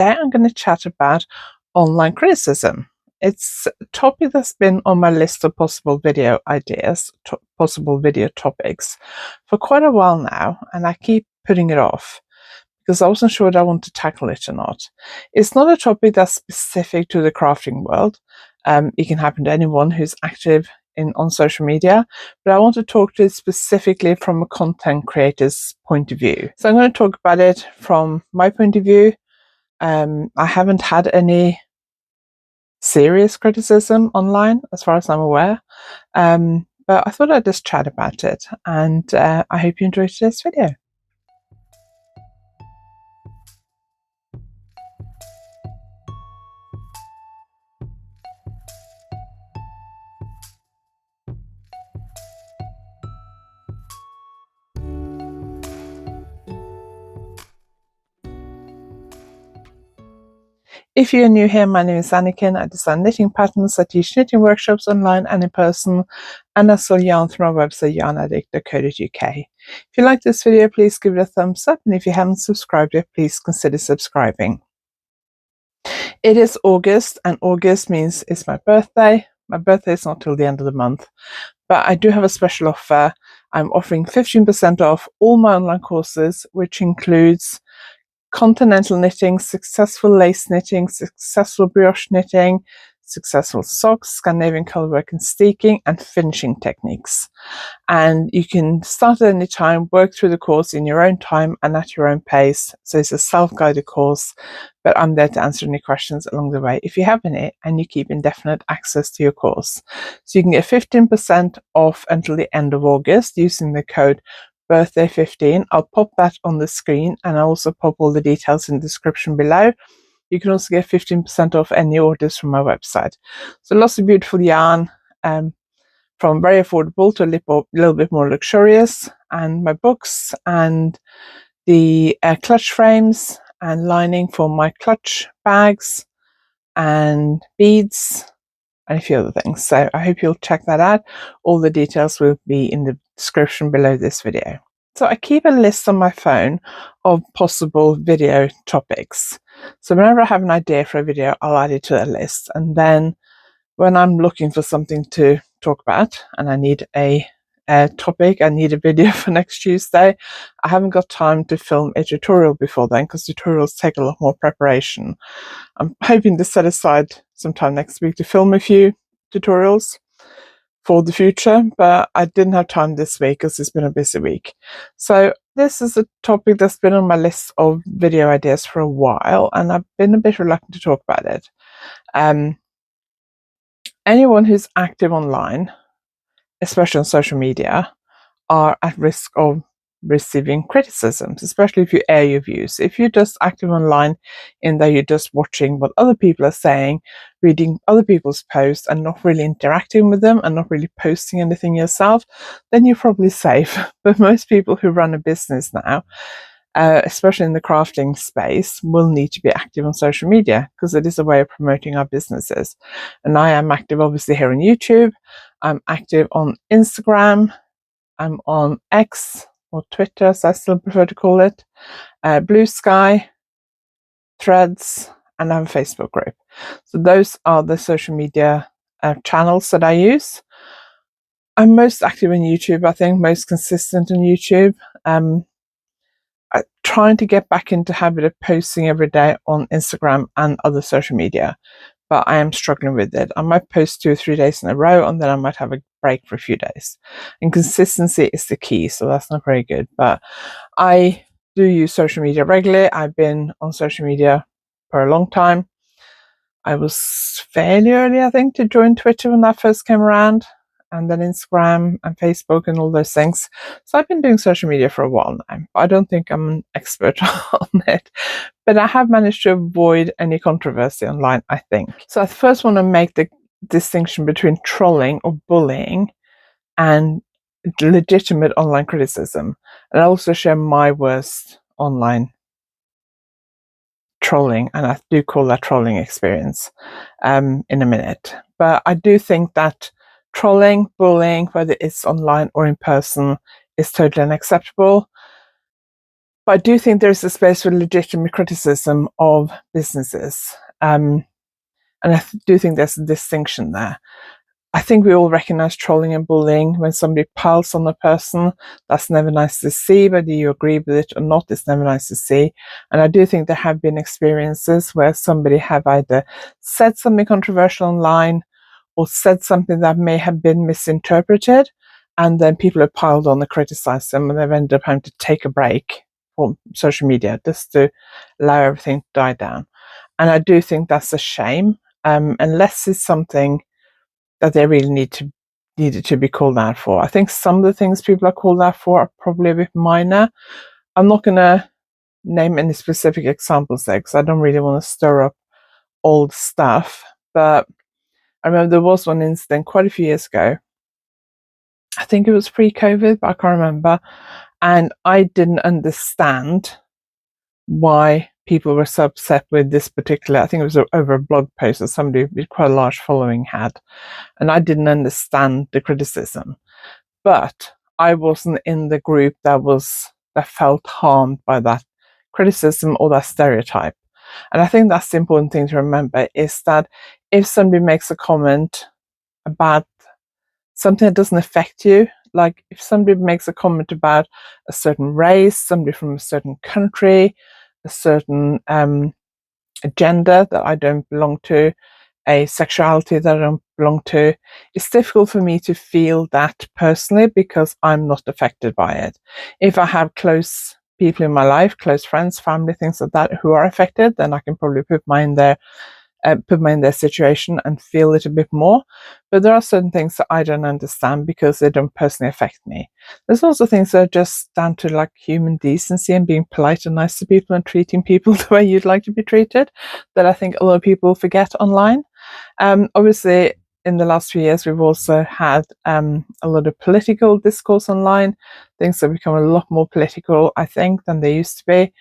Today I'm going to chat about online criticism. It's a topic that's been on my list of possible video ideas, possible video topics for quite a while now, and I keep putting it off because I wasn't sure whether I want to tackle it or not. It's not a topic that's specific to the crafting world. It can happen to anyone who's active on social media, but I want to talk to it specifically from a content creator's point of view. So I'm going to talk about it from my point of view. I haven't had any serious criticism online, as far as I'm aware, but I thought I'd just chat about it, and I hope you enjoyed today's video. If you're new here, my name is Anniken. I design knitting patterns. I teach knitting workshops online and in person, and I sell yarn through my website, YarnAddict.co.uk. If you like this video, please give it a thumbs up, and if you haven't subscribed yet, please consider subscribing. It is August, and August means it's my birthday. My birthday is not till the end of the month, but I do have a special offer. I'm offering 15% off all my online courses, which includes continental knitting, successful lace knitting, successful brioche knitting, successful socks, Scandinavian colourwork and steeking, and finishing techniques. And you can start at any time, work through the course in your own time and at your own pace. So it's a self-guided course, but I'm there to answer any questions along the way if you have any, and you keep indefinite access to your course. So you can get 15% off until the end of August using the code birthday15. I'll pop that on the screen, and I'll also pop all the details in the description below. You can also get 15% off any orders from my website. So lots of beautiful yarn, from very affordable to a little bit more luxurious, and my books and the clutch frames and lining for my clutch bags and beads and a few other things. So I hope you'll check that out. All the details will be in the description below this video. So I keep a list on my phone of possible video topics. So whenever I have an idea for a video, I'll add it to a list. And then when I'm looking for something to talk about and I need a topic, I need a video for next Tuesday, I haven't got time to film a tutorial before then because tutorials take a lot more preparation. I'm hoping to set aside some time next week to film a few tutorials for the future, but I didn't have time this week because it's been a busy week. So this is a topic that's been on my list of video ideas for a while, and I've been a bit reluctant to talk about it. Anyone who's active online, especially on social media, are at risk of receiving criticisms, especially if you air your views. If you're just active online in that you're just watching what other people are saying, reading other people's posts and not really interacting with them and not really posting anything yourself, then you're probably safe. But most people who run a business now, especially in the crafting space, will need to be active on social media because it is a way of promoting our businesses. And I am active obviously here on YouTube. I'm active on Instagram. I'm on X, or Twitter as I still prefer to call it, Blue Sky, Threads, and I have a Facebook group. So those are the social media channels that I use. I'm most active on YouTube, I think, most consistent on YouTube. I'm trying to get back into habit of posting every day on Instagram and other social media, but I am struggling with it. I might post 2 or 3 days in a row, and then I might have a break for a few days. And consistency is the key, so that's not very good. But I do use social media regularly. I've been on social media for a long time. I was fairly early, I think, to join Twitter when that first came around, and then Instagram and Facebook and all those things. So I've been doing social media for a while now. I don't think I'm an expert on it, but I have managed to avoid any controversy online, I think. So I first want to make the distinction between trolling or bullying and legitimate online criticism, and I'll also share my worst online trolling, and I do call that trolling experience, in a minute. But I do think that trolling, bullying, whether it's online or in person, is totally unacceptable. But I do think there's a space for legitimate criticism of businesses. And I do think there's a distinction there. I think we all recognize trolling and bullying. When somebody piles on a person, that's never nice to see. Whether you agree with it or not, it's never nice to see. And I do think there have been experiences where somebody have either said something controversial online or said something that may have been misinterpreted, and then people have piled on and criticized them, and they've ended up having to take a break from social media just to allow everything to die down. And I do think that's a shame, unless it's something that they really needed to be called out for. I think some of the things people are called out for are probably a bit minor. I'm not going to name any specific examples there because I don't really want to stir up old stuff. But I remember there was one incident quite a few years ago. I think it was pre-COVID, but I can't remember. And I didn't understand why people were so upset with this particular, I think it was over a blog post that somebody with quite a large following had. And I didn't understand the criticism. But I wasn't in the group that felt harmed by that criticism or that stereotype. And I think that's the important thing to remember, is that if somebody makes a comment about something that doesn't affect you, like if somebody makes a comment about a certain race, somebody from a certain country, a certain gender that I don't belong to, a sexuality that I don't belong to, it's difficult for me to feel that personally because I'm not affected by it. If I have close people in my life, close friends, family, things like that, who are affected, then I can probably put my in their situation and feel it a bit more. But there are certain things that I don't understand because they don't personally affect me. There's also things that are just down to like human decency and being polite and nice to people and treating people the way you'd like to be treated, that I think a lot of people forget online. Obviously, in the last few years, we've also had a lot of political discourse online. Things have become a lot more political, I think, than they used to be.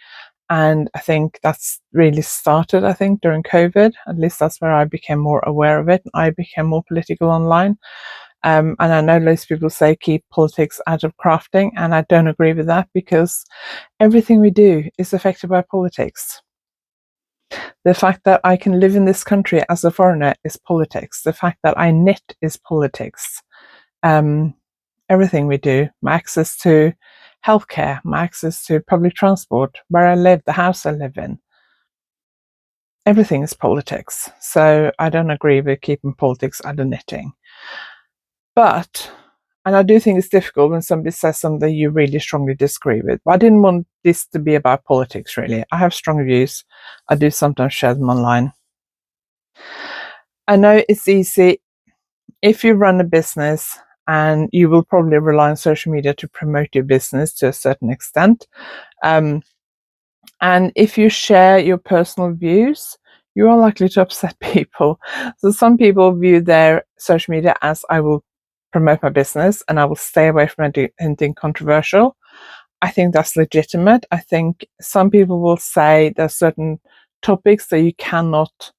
And I think that's really started, I think, during COVID. At least that's where I became more aware of it. I became more political online. And I know loads of people say keep politics out of crafting, and I don't agree with that because everything we do is affected by politics. The fact that I can live in this country as a foreigner is politics. The fact that I knit is politics. Everything we do, my access to healthcare, my access to public transport, where I live, the house I live in, everything is politics. So I don't agree with keeping politics out of knitting. But, and I do think it's difficult when somebody says something you really strongly disagree with. But I didn't want this to be about politics, really. I have strong views. I do sometimes share them online. I know it's easy if you run a business, and you will probably rely on social media to promote your business to a certain extent. And if you share your personal views, you are likely to upset people. So some people view their social media as I will promote my business and I will stay away from anything controversial. I think that's legitimate. I think some people will say there are certain topics that you cannot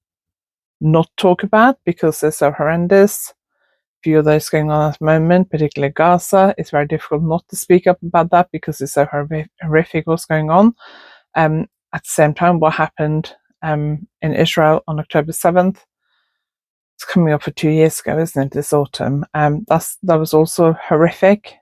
not talk about because they're so horrendous. Few of those going on at the moment, particularly Gaza. It's very difficult not to speak up about that because it's so horrific what's going on. At the same time, what happened in Israel on October 7th, it's coming up for 2 years ago, isn't it, this autumn? That was also horrific.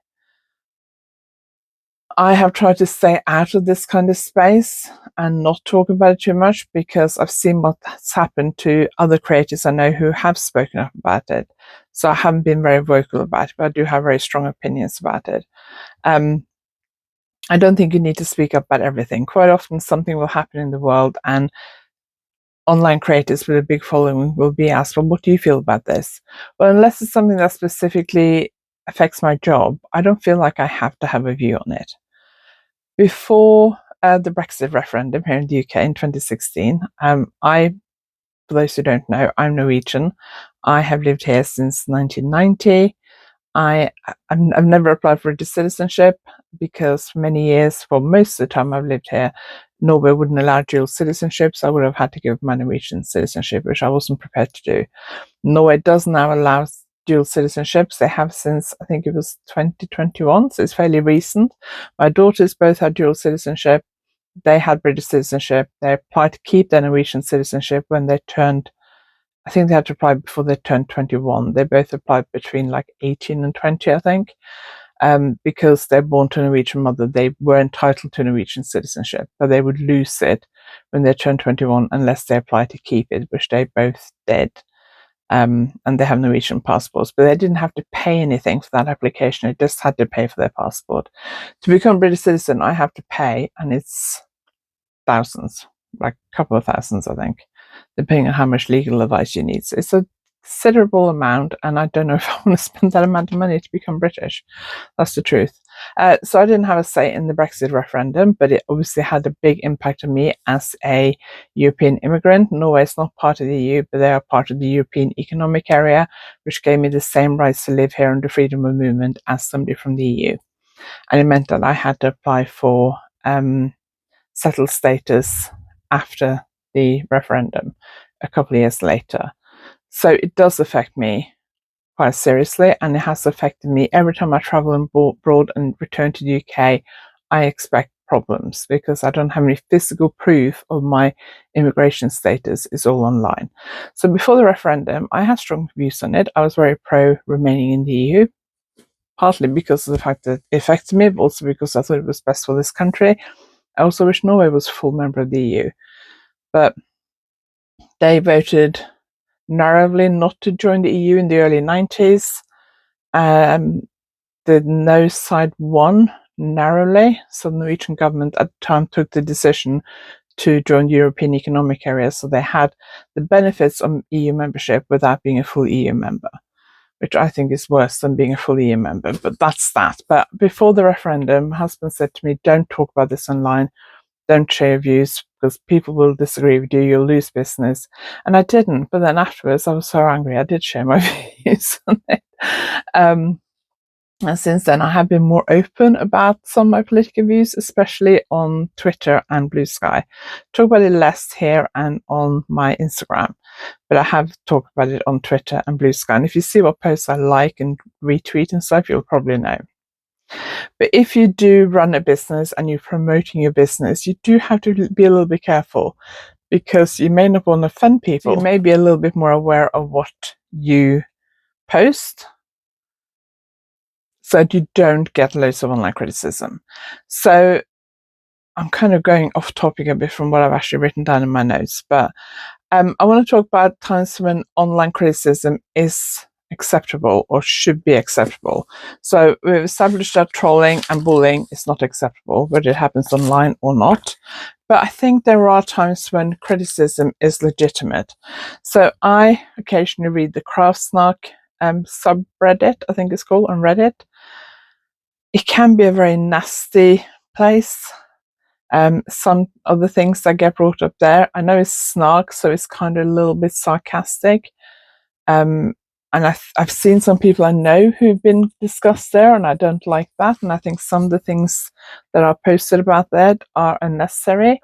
I have tried to stay out of this kind of space and not talk about it too much because I've seen what's happened to other creators I know who have spoken up about it. So I haven't been very vocal about it, but I do have very strong opinions about it. I don't think you need to speak up about everything. Quite often something will happen in the world and online creators with a big following will be asked, well, what do you feel about this? Well, unless it's something that specifically affects my job, I don't feel like I have to have a view on it. Before the Brexit referendum here in the UK in 2016, for those who don't know, I'm Norwegian. I have lived here since 1990. I've never applied for citizenship because for many years, for most of the time I've lived here, Norway wouldn't allow dual citizenship, so I would have had to give my Norwegian citizenship, which I wasn't prepared to do. Norway does now allow dual citizenships. They have since, I think it was 2021, so it's fairly recent. My daughters both had dual citizenship. They had British citizenship. They applied to keep their Norwegian citizenship when they turned, I think they had to apply before they turned 21. They both applied between like 18 and 20, I think. Because they're born to a Norwegian mother, they were entitled to Norwegian citizenship, but they would lose it when they turned 21 unless they applied to keep it, which they both did. And they have Norwegian passports, but they didn't have to pay anything for that application. They just had to pay for their passport. To become a British citizen, I have to pay, and it's thousands, like a couple of thousands, I think, depending on how much legal advice you need. So it's a considerable amount, and I don't know if I want to spend that amount of money to become British. That's the truth. So I didn't have a say in the Brexit referendum, but it obviously had a big impact on me as a European immigrant. Norway is not part of the EU, but they are part of the European Economic Area, which gave me the same rights to live here under freedom of movement as somebody from the EU. And it meant that I had to apply for settled status after the referendum a couple of years later. So it does affect me quite seriously, and it has affected me every time I travel abroad and return to the UK. I expect problems because I don't have any physical proof of my immigration status. It's all online. So before the referendum, I had strong views on it. I was very pro remaining in the EU, partly because of the fact that it affected me, but also because I thought it was best for this country. I also wish Norway was a full member of the EU, but they voted narrowly not to join the EU in the early 90s. The no side won narrowly, so the Norwegian government at the time took the decision to join the European Economic Area, so they had the benefits of EU membership without being a full EU member, which I think is worse than being a full EU member, but that's that. But before the referendum, my husband said to me, don't talk about this online, don't share views, because people will disagree with you, you'll lose business. And I didn't, but then afterwards I was so angry I did share my views on it. And since then I have been more open about some of my political views, especially on Twitter and Blue Sky. Talk about it less here and on my Instagram, but I have talked about it on Twitter and Blue Sky. And if you see what posts I like and retweet and stuff, you'll probably know. But if you do run a business and you're promoting your business, you do have to be a little bit careful, because you may not want to offend people. So you may be a little bit more aware of what you post, so that you don't get loads of online criticism. So I'm kind of going off topic a bit from what I've actually written down in my notes, but I want to talk about times when online criticism is acceptable or should be acceptable. So we've established that trolling and bullying is not acceptable, whether it happens online or not. But I think there are times when criticism is legitimate. So I occasionally read the Crowdfunding subreddit, I think it's called, on Reddit. It can be a very nasty place. Some of the things that get brought up there, I know it's snark, so it's kind of a little bit sarcastic. And I've seen some people I know who've been discussed there, and I don't like that. And I think some of the things that are posted about that are unnecessary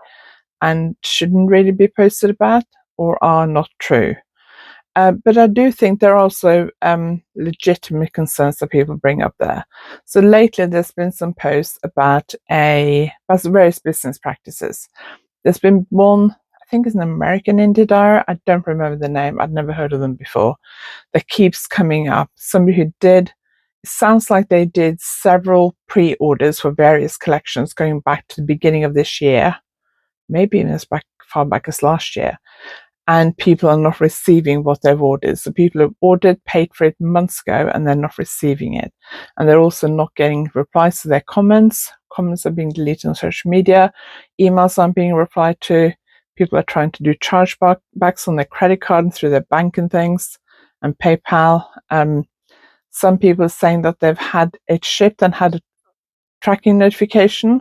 and shouldn't really be posted about, or are not true. But I do think there are also legitimate concerns that people bring up there. So lately there's been some posts about various business practices. There's been one, I think it's an American indie dyer, I don't remember the name, I'd never heard of them before, that keeps coming up. Somebody who did, it sounds like they did several pre-orders for various collections going back to the beginning of this year, maybe even as far back as last year. And people are not receiving what they've ordered. So people have ordered, paid for it months ago, and they're not receiving it. And they're also not getting replies to their comments. Comments are being deleted on social media. Emails aren't being replied to. People are trying to do chargebacks on their credit card and through their bank and things, and PayPal. Some people are saying that they've had it shipped and had a tracking notification,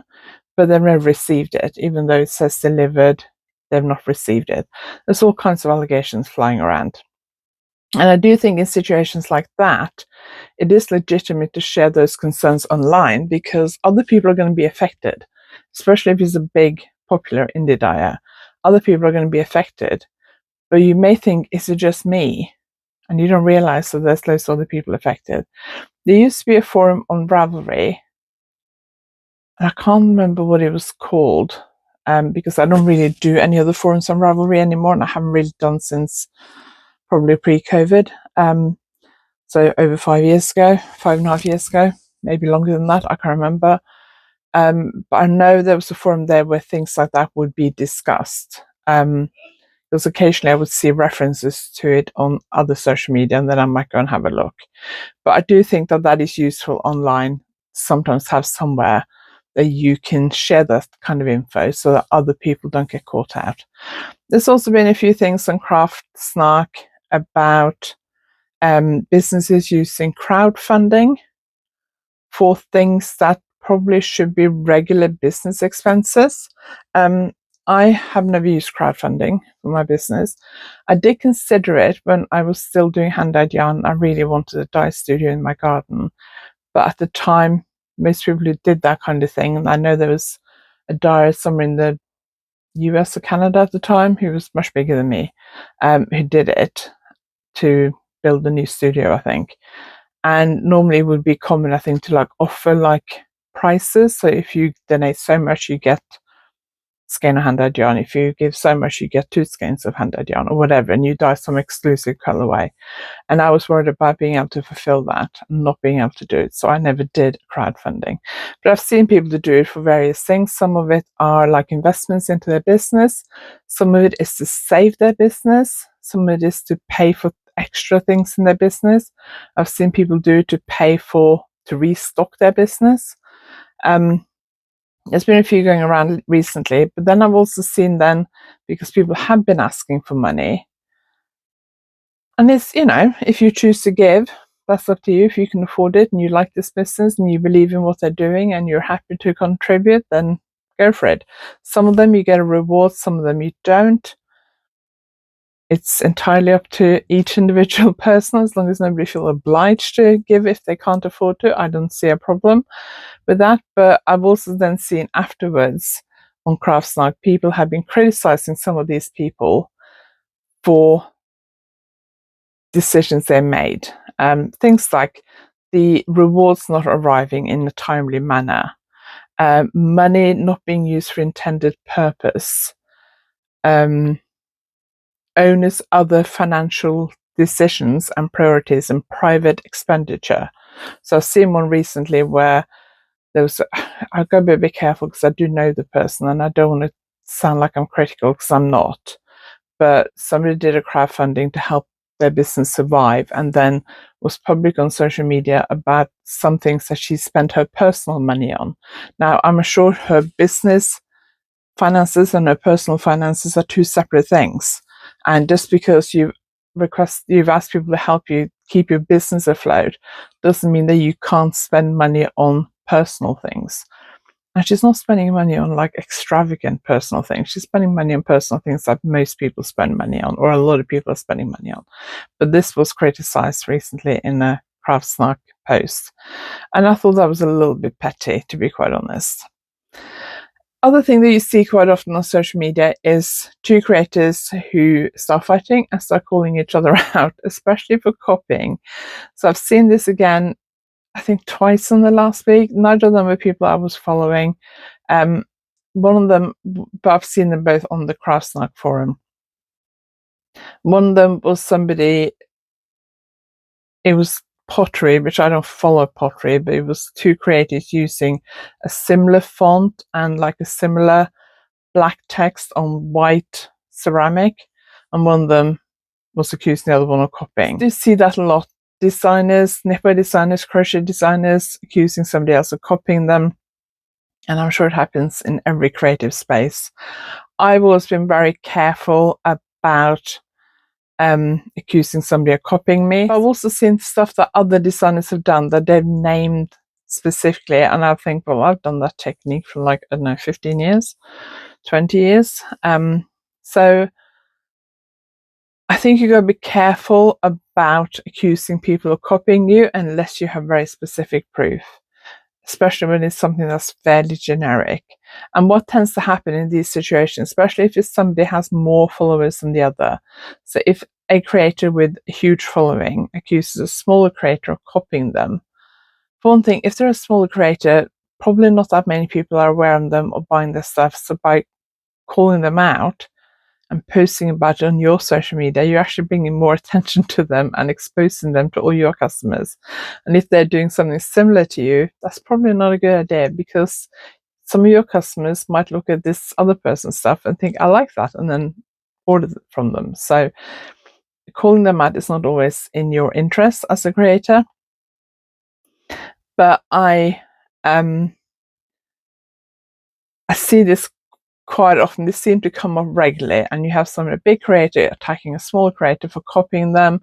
but they've never received it, even though it says delivered. They've not received it. There's all kinds of allegations flying around. And I do think in situations like that, it is legitimate to share those concerns online, because other people are going to be affected, especially if it's a big, popular indie dyer. Other people are going to be affected. But you may think, is it just me? and you don't realize that there's loads of other people affected. There used to be a forum on Ravelry, and I can't remember what it was called, because I don't really do any other forums on Ravelry anymore, and I haven't really done since probably pre-COVID. So over 5 years ago, 5.5 years ago, maybe longer than that, I can't remember. But I know there was a forum there where things like that would be discussed. Because occasionally I would see references to it on other social media, and then I might go and have a look. But I do think that that is useful online, sometimes have somewhere that you can share that kind of info so that other people don't get caught out. There's also been a few things on Craft Snark about businesses using crowdfunding for things that probably should be regular business expenses. I have never used crowdfunding for my business. I did consider it when I was still doing hand-dyed yarn. I really wanted a dye studio in my garden. But at the time, most people who did that kind of thing, and I know there was a dyer somewhere in the US or Canada at the time who was much bigger than me, who did it to build a new studio, I think. And normally it would be common, I think, to like offer like prices. So if you donate so much, you get skein of hand-dyed yarn. If you give so much, you get 2 skeins of hand-dyed yarn or whatever, and you dye some exclusive colorway. And I was worried about being able to fulfill that and not being able to do it. So I never did crowdfunding. But I've seen people to do it for various things. Some of it are like investments into their business. Some of it is to save their business. Some of it is to pay for extra things in their business. I've seen people do it to restock their business. There's been a few going around recently, but then I've also seen then, because people have been asking for money, and it's, if you choose to give, that's up to you. If you can afford it and you like this business and you believe in what they're doing and you're happy to contribute, then go for it. Some of them you get a reward, some of them you don't. It's entirely up to each individual person. As long as nobody feels obliged to give if they can't afford to, I don't see a problem with that. But I've also then seen afterwards on Craftsnark, people have been criticizing some of these people for decisions they made. Things like the rewards not arriving in a timely manner, money not being used for intended purpose, owners' other financial decisions and priorities and private expenditure. So I've seen one recently where there was, I've got to be a bit careful because I do know the person and I don't want to sound like I'm critical because I'm not. But somebody did a crowdfunding to help their business survive and then was public on social media about some things that she spent her personal money on. Now, I'm sure her business finances and her personal finances are 2 separate things. And just because you've asked people to help you keep your business afloat doesn't mean that you can't spend money on personal things. And she's not spending money on like extravagant personal things. She's spending money on personal things that most people spend money on, or a lot of people are spending money on. But this was criticized recently in a Craftsnark post. And I thought that was a little bit petty, to be quite honest. Other thing that you see quite often on social media is 2 creators who start fighting and start calling each other out, especially for copying. So I've seen this again, I think twice in the last week. Neither of them were people I was following. One of them, but I've seen them both on the Craftsnark forum. One of them was somebody, it was pottery, which I don't follow pottery, but it was 2 creators using a similar font and like a similar black text on white ceramic, and one of them was accusing the other one of copying. I do see that a lot. Designers, knitwear designers, crochet designers accusing somebody else of copying them, and I'm sure it happens in every creative space. I've always been very careful about accusing somebody of copying me. I've also seen stuff that other designers have done that they've named specifically, and I think, well, I've done that technique for like, I don't know, 15 years, 20 years. So I think you've got to be careful about accusing people of copying you unless you have very specific proof. especially when it's something that's fairly generic. And what tends to happen in these situations, especially if somebody has more followers than the other. So if a creator with a huge following accuses a smaller creator of copying them, for one thing, if they're a smaller creator, probably not that many people are aware of them or buying their stuff. So by calling them out and posting about it on your social media, you're actually bringing more attention to them and exposing them to all your customers. And if they're doing something similar to you, that's probably not a good idea, because some of your customers might look at this other person's stuff and think, I like that, and then order it from them. So calling them out is not always in your interest as a creator. But I see this quite often. This seems to come up regularly, and you have a big creator attacking a small creator for copying them,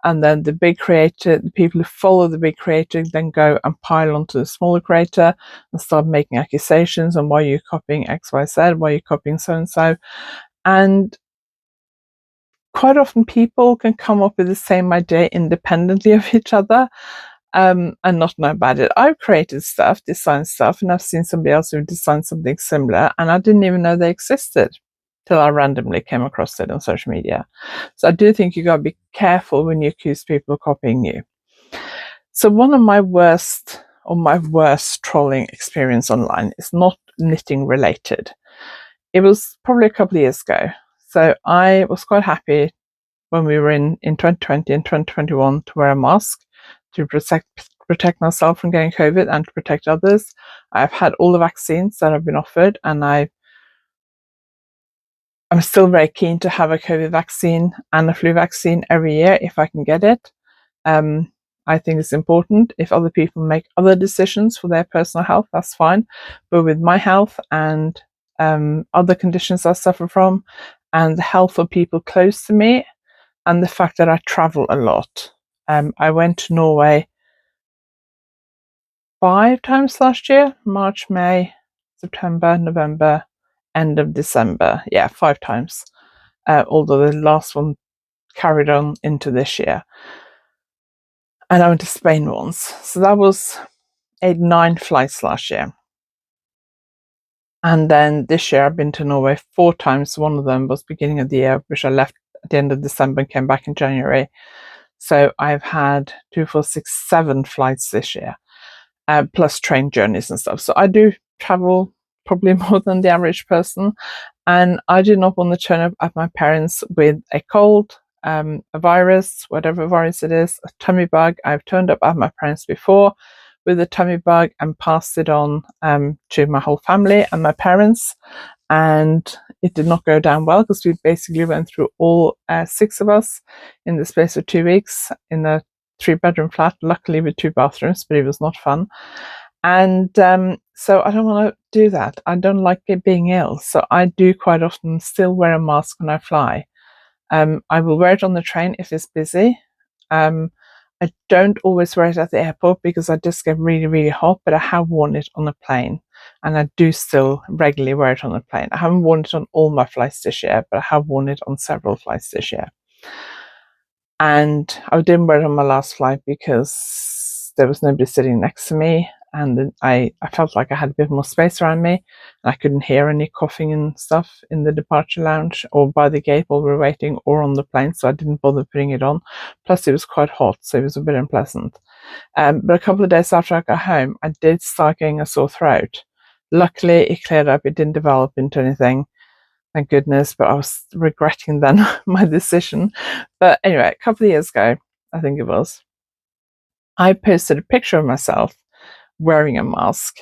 and then the big creator, the people who follow the big creator, then go and pile onto the smaller creator and start making accusations on why you're copying XYZ, why you're copying so and so. And quite often people can come up with the same idea independently of each other, and not know about it. I've created stuff, designed stuff, and I've seen somebody else who designed something similar, and I didn't even know they existed till I randomly came across it on social media. So I do think you got to be careful when you accuse people of copying you. So one of my worst trolling experience online is not knitting related. It was probably a couple of years ago. So I was quite happy when we were in 2020 and 2021 to wear a mask to protect myself from getting COVID and to protect others. I've had all the vaccines that have been offered, and I'm still very keen to have a COVID vaccine and a flu vaccine every year if I can get it. I think it's important. If other people make other decisions for their personal health, that's fine. But with my health and other conditions I suffer from, and the health of people close to me, and the fact that I travel a lot. I went to Norway 5 times last year: March, May, September, November, end of December. Yeah, 5 times. Although the last one carried on into this year. And I went to Spain once. So that was 9 flights last year. And then this year I've been to Norway 4 times. One of them was beginning of the year, which I left at the end of December and came back in January. So I've had 2, 4, 6, 7 flights this year, plus train journeys and stuff. So I do travel probably more than the average person. And I did not want to turn up at my parents with a cold, a virus, whatever virus it is, a tummy bug. I've turned up at my parents before with a tummy bug and passed it on to my whole family and my parents. And it did not go down well, because we basically went through all 6 of us in the space of 2 weeks in a 3-bedroom flat, luckily with 2 bathrooms, but it was not fun. And so I don't want to do that. I don't like it being ill. So I do quite often still wear a mask when I fly. I will wear it on the train if it's busy. I don't always wear it at the airport because I just get really, really hot, but I have worn it on a plane, and I do still regularly wear it on a plane. I haven't worn it on all my flights this year, but I have worn it on several flights this year. And I didn't wear it on my last flight because there was nobody sitting next to me, and I felt like I had a bit more space around me, and I couldn't hear any coughing and stuff in the departure lounge or by the gate while we were waiting or on the plane, so I didn't bother putting it on. Plus it was quite hot, so it was a bit unpleasant. But a couple of days after I got home, I did start getting a sore throat. Luckily it cleared up, it didn't develop into anything, thank goodness, but I was regretting then my decision. But anyway, a couple of years ago, I think it was, I posted a picture of myself wearing a mask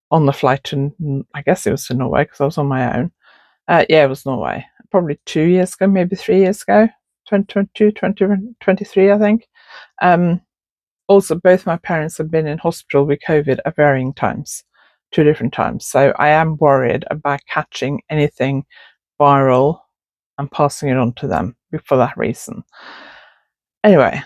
on the flight to, I guess it was to Norway, because I was on my own. Yeah, it was Norway. Probably 2 years ago, maybe 3 years ago, 2022, 2023, I think. Also, both my parents have been in hospital with COVID at varying times, 2 different times. So I am worried about catching anything viral and passing it on to them for that reason. Anyway,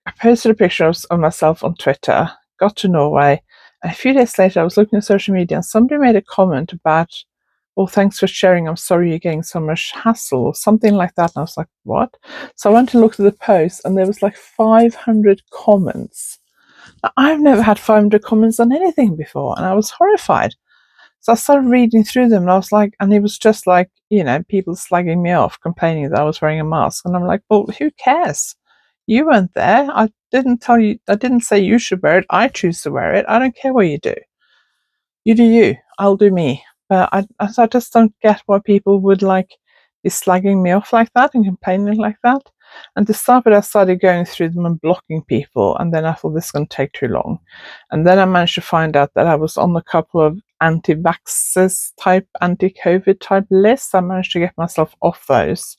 I posted a picture of myself on Twitter, got to Norway, and a few days later I was looking at social media and somebody made a comment about, oh, thanks for sharing, I'm sorry you're getting so much hassle, or something like that. And I was like, what? So I went to look at the post, and there was like 500 comments Now, I've never had 500 comments on anything before, and I was horrified. So I started reading through them, and I was like, and it was just like, people slagging me off, complaining that I was wearing a mask. And I'm like, well, who cares? You weren't there. I didn't tell you, I didn't say you should wear it. I choose to wear it. I don't care what you do. You do you. I'll do me. But I just don't get why people would be slagging me off like that and complaining like that. And to start with, I started going through them and blocking people, and then I thought this is going to take too long. And then I managed to find out that I was on a couple of anti-vaxxers type, anti-COVID type lists. I managed to get myself off those.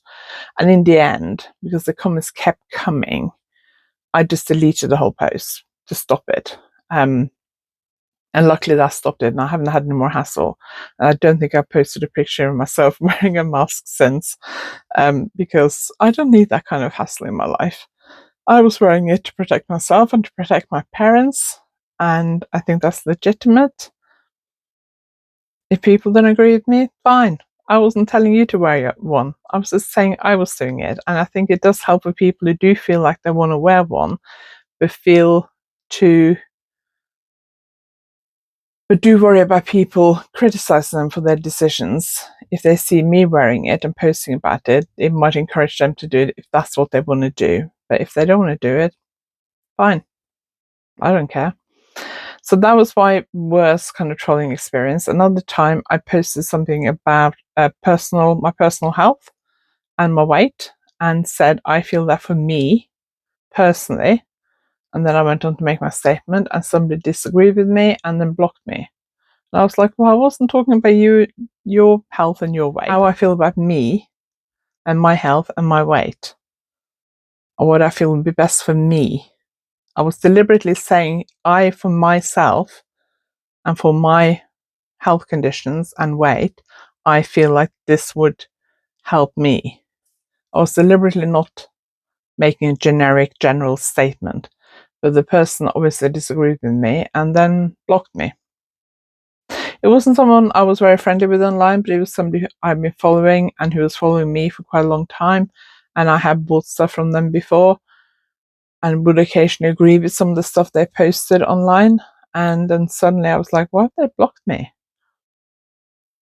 And in the end, because the comments kept coming, I just deleted the whole post to stop it. And luckily that stopped it, and I haven't had any more hassle. And I don't think I've posted a picture of myself wearing a mask since, because I don't need that kind of hassle in my life. I was wearing it to protect myself and to protect my parents, and I think that's legitimate. If people don't agree with me, fine. I wasn't telling you to wear one. I was just saying I was doing it. And I think it does help for people who do feel like they want to wear one, but do worry about people criticizing them for their decisions. If they see me wearing it and posting about it, it might encourage them to do it if that's what they want to do. But if they don't want to do it, fine. I don't care. So that was my worst kind of trolling experience. Another time I posted something about my personal health and my weight, and said I feel that for me personally. And then I went on to make my statement, and somebody disagreed with me and then blocked me. And I was like, well, I wasn't talking about your health and your weight. How I feel about me and my health and my weight, or what I feel would be best for me. I was deliberately saying for myself and for my health conditions and weight, I feel like this would help me. I was deliberately not making a generic general statement, but the person obviously disagreed with me and then blocked me. It wasn't someone I was very friendly with online, but it was somebody who I've been following and who was following me for quite a long time, and I had bought stuff from them before and would occasionally agree with some of the stuff they posted online. And then suddenly I was like, why have they blocked me?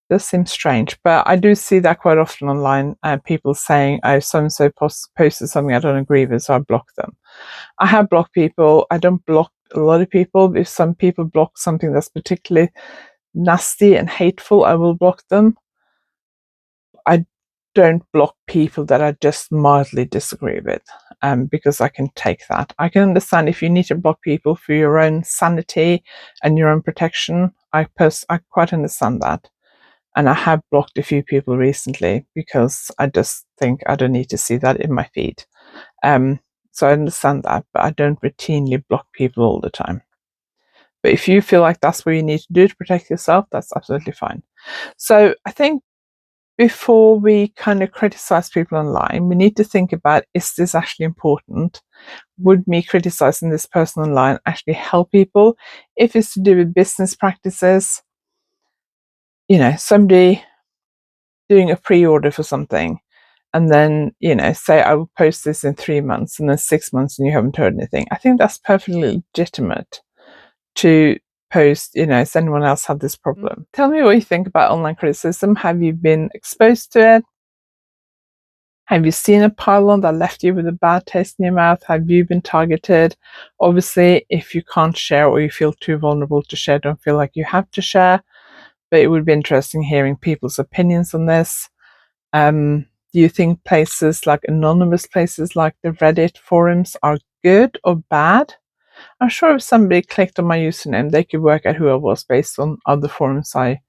This seems strange, but I do see that quite often online, people saying, oh, so-and-so posted something I don't agree with, so I block them. I have blocked people. I don't block a lot of people. If some people block something that's particularly nasty and hateful, I will block them. I don't block people that I just mildly disagree with, because I can take that. I can understand if you need to block people for your own sanity and your own protection. I quite understand that. And I have blocked a few people recently because I just think I don't need to see that in my feed. So I understand that, but I don't routinely block people all the time. But if you feel like that's what you need to do to protect yourself, that's absolutely fine. So I think before we kind of criticize people online, we need to think about, is this actually important? Would me criticizing this person online actually help people? If it's to do with business practices, somebody doing a pre-order for something, and then, say I will post this in 3 months and then 6 months and you haven't heard anything. I think that's perfectly legitimate to post, has anyone else had this problem? Tell me what you think about online criticism. Have you been exposed to it? Have you seen a pylon that left you with a bad taste in your mouth? Have you been targeted? Obviously, if you can't share or you feel too vulnerable to share, don't feel like you have to share. But it would be interesting hearing people's opinions on this. Do you think places like anonymous places like the Reddit forums are good or bad? I'm sure if somebody clicked on my username, they could work out who I was based on other forums I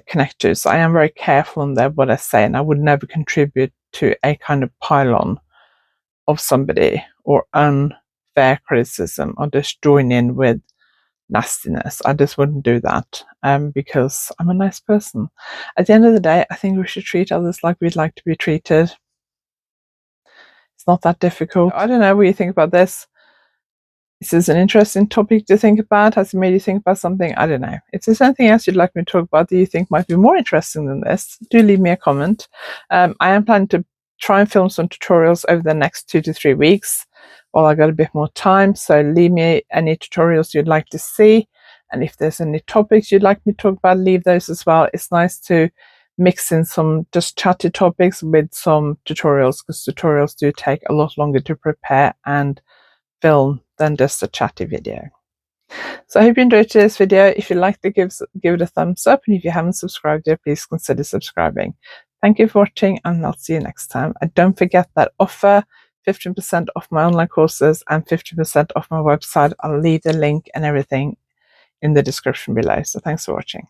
connect to. So I am very careful on there what I say, and I would never contribute to a kind of pylon of somebody or unfair criticism or just join in with nastiness. I just wouldn't do that, because I'm a nice person. At the end of the day, I think we should treat others like we'd like to be treated. It's not that difficult. I don't know what you think about this. This is an interesting topic to think about. Has it made you think about something? I don't know. If there's anything else you'd like me to talk about that you think might be more interesting than this, do leave me a comment. I am planning to try and film some tutorials over the next 2 to 3 weeks while I got a bit more time. So leave me any tutorials you'd like to see, and if there's any topics you'd like me to talk about, leave those as well. It's nice to mix in some just chatty topics with some tutorials, because tutorials do take a lot longer to prepare and film than just a chatty video. So I hope you enjoyed today's video. If you liked it, give it a thumbs up, and if you haven't subscribed yet, please consider subscribing. Thank you for watching, and I'll see you next time. And don't forget that offer, 15% off my online courses and 50% off my website. I'll leave the link and everything in the description below. So thanks for watching.